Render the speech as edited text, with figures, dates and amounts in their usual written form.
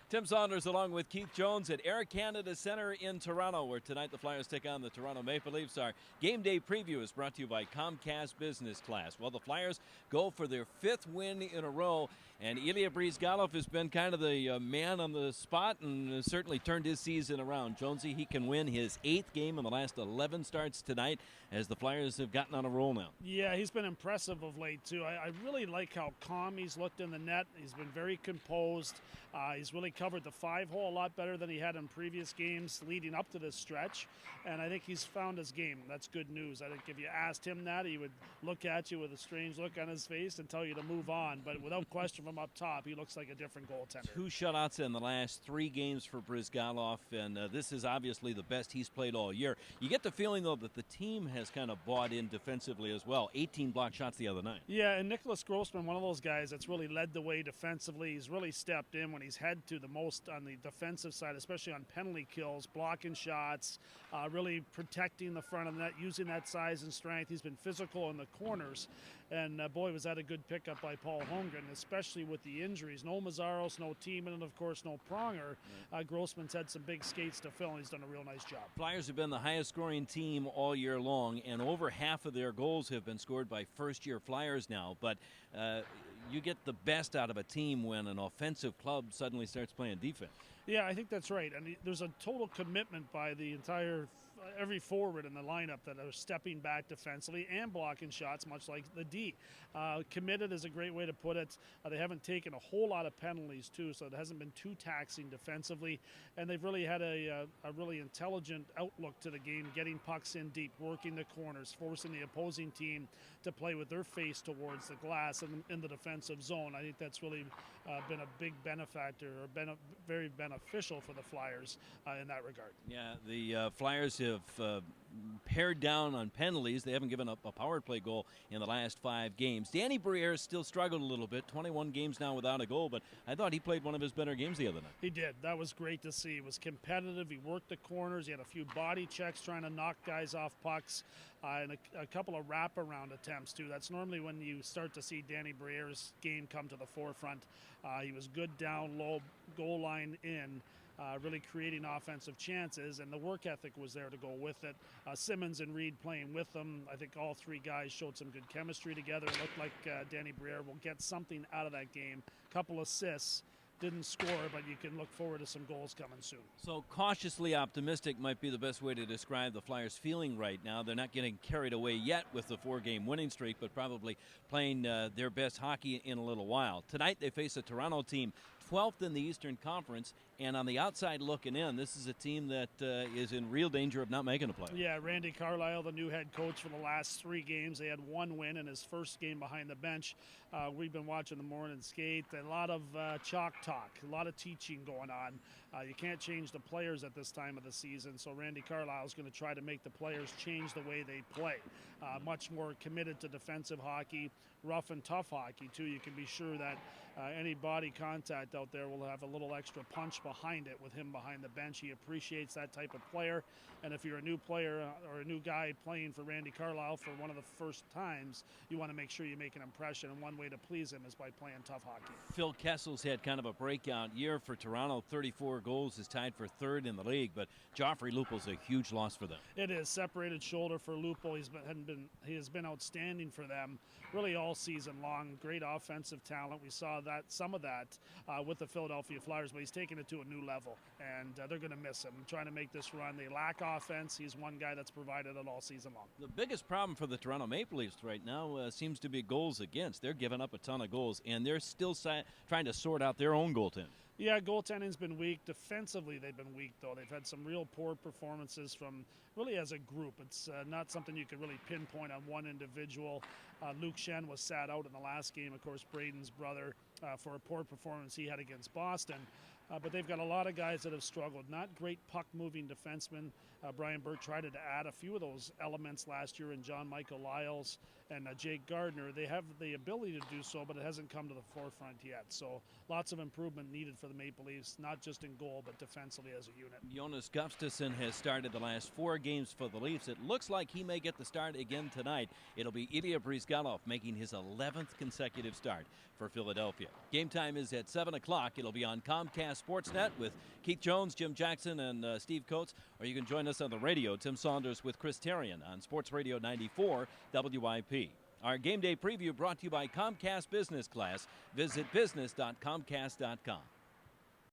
Tim Saunders along with Keith Jones at Air Canada Centre in Toronto, where tonight the Flyers take on the Toronto Maple Leafs. Our game day preview is brought to you by Comcast Business Class. Well, the Flyers go for their fifth win in a row, and Ilya Bryzgalov has been kind of the man on the spot and certainly turned his season around. Jonesy, he can win his eighth game in the last 11 starts tonight as the Flyers have gotten on a roll now. Yeah, he's been impressive of late, too. I really like how calm he's looked in the net. He's been very composed. He's really covered the 5-hole a lot better than he had in previous games leading up to this stretch, and I think he's found his game. That's good news. I think if you asked him that, he would look at you with a strange look on his face and tell you to move on, but without question from up top, he looks like a different goaltender. 2 shutouts in the last 3 games for Bryzgalov, and this is obviously the best he's played all year. You get the feeling, though, that the team has kind of bought in defensively as well. 18 block shots the other night. Yeah, and Nicholas Grossman, one of those guys that's really led the way defensively. He's really stepped in when he's had to the most on the defensive side, especially on penalty kills, blocking shots, really protecting the front of the net, using that size and strength. He's been physical in the corners, and boy, was that a good pickup by Paul Holmgren, especially with the injuries. No Mazzaros, no Tiemann, and of course no Pronger. Grossman's had some big skates to fill, and he's done a real nice job. Flyers have been the highest scoring team all year long, and over half of their goals have been scored by first-year Flyers now, but you get the best out of a team when an offensive club suddenly starts playing defense. Yeah, I think that's right. And there's a total commitment by the every forward in the lineup that are stepping back defensively and blocking shots, much like the D. Committed is a great way to put it. They haven't taken a whole lot of penalties, too, so it hasn't been too taxing defensively. And they've really had a really intelligent outlook to the game, getting pucks in deep, working the corners, forcing the opposing team to play with their face towards the glass in the defensive zone. I think that's really been a big benefactor, or been very beneficial for the Flyers in that regard. Yeah, the Flyers have pared down on penalties. They haven't given up a power play goal in the last 5 games. Danny Briere still struggled a little bit, 21 games now without a goal, but I thought he played one of his better games the other night. He did. That was great to see. He was competitive. He worked the corners. He had a few body checks trying to knock guys off pucks, and a couple of wraparound attempts, too. That's normally when you start to see Danny Briere's game come to the forefront. He was good down low, goal line in, really creating offensive chances, and the work ethic was there to go with it. Simmons and Reed playing with them. I think all 3 guys showed some good chemistry together. It looked like Danny Briere will get something out of that game. Couple assists. Didn't score, but you can look forward to some goals coming soon. So cautiously optimistic might be the best way to describe the Flyers' feeling right now. They're not getting carried away yet with the 4-game winning streak, but probably playing their best hockey in a little while. Tonight they face a Toronto team 12th in the Eastern Conference, and on the outside looking in, this is a team that is in real danger of not making a play. Yeah, Randy Carlyle, the new head coach for the last 3 games. They had 1 win in his first game behind the bench. We've been watching the morning skate. A lot of chalk talk, a lot of teaching going on. You can't change the players at this time of the season, so Randy Carlyle is going to try to make the players change the way they play. Much more committed to defensive hockey, rough and tough hockey, too. You can be sure that any body contact out there will have a little extra punch behind it with him behind the bench. He appreciates that type of player, and if you're a new player or a new guy playing for Randy Carlyle for one of the first times, you want to make sure you make an impression, and one way to please him is by playing tough hockey. Phil Kessel's had kind of a breakout year for Toronto. 34 goals, is tied for 3rd in the league, but Joffrey Lupul's a huge loss for them. It is. Separated shoulder for Lupul. He has been outstanding for them really all season long. Great offensive talent. We saw some of that with the Philadelphia Flyers, but he's taken it to a new level, and they're going to miss him. Trying to make this run. They lack offense. He's one guy that's provided it all season long. The biggest problem for the Toronto Maple Leafs right now seems to be goals against. They're giving up a ton of goals, and they're still trying to sort out their own goaltending. Yeah, goaltending's been weak. Defensively, they've been weak, though. They've had some real poor performances from really as a group. It's not something you could really pinpoint on one individual. Luke Shen was sat out in the last game, of course, Braden's brother, for a poor performance he had against Boston. But they've got a lot of guys that have struggled. Not great puck-moving defensemen. Brian Burke tried to add a few of those elements last year in John Michael Lyles and Jake Gardner. They have the ability to do so, but it hasn't come to the forefront yet. So lots of improvement needed for the Maple Leafs, not just in goal, but defensively as a unit. Jonas Gustafsson has started the last 4 games for the Leafs. It looks like he may get the start again tonight. It'll be Ilya Bryzgalov making his 11th consecutive start for Philadelphia. Game time is at 7 o'clock. It'll be on Comcast Sportsnet with Keith Jones, Jim Jackson, and Steve Coates. Or you can join us on the radio, Tim Saunders with Chris Terrian on Sports Radio 94 WIP. Our game day preview brought to you by Comcast Business Class. Visit business.comcast.com.